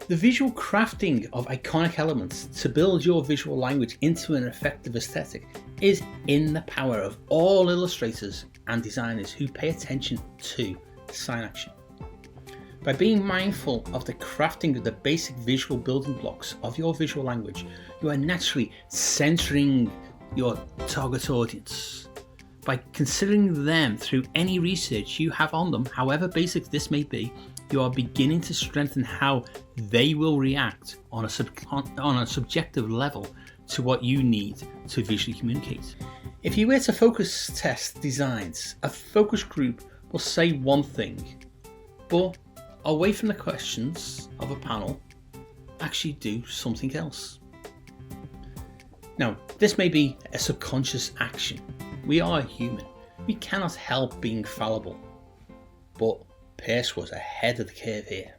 The visual crafting of iconic elements to build your visual language into an effective aesthetic is in the power of all illustrators and designers who pay attention to sign action. By being mindful of the crafting of the basic visual building blocks of your visual language, you are naturally centering your target audience. By considering them through any research you have on them, however basic this may be, you are beginning to strengthen how they will react on a subjective level to what you need to visually communicate. If you were to focus test designs, a focus group will say one thing, but away from the questions of a panel, actually do something else. Now, this may be a subconscious action. We are human. We cannot help being fallible. But Peirce was ahead of the curve here.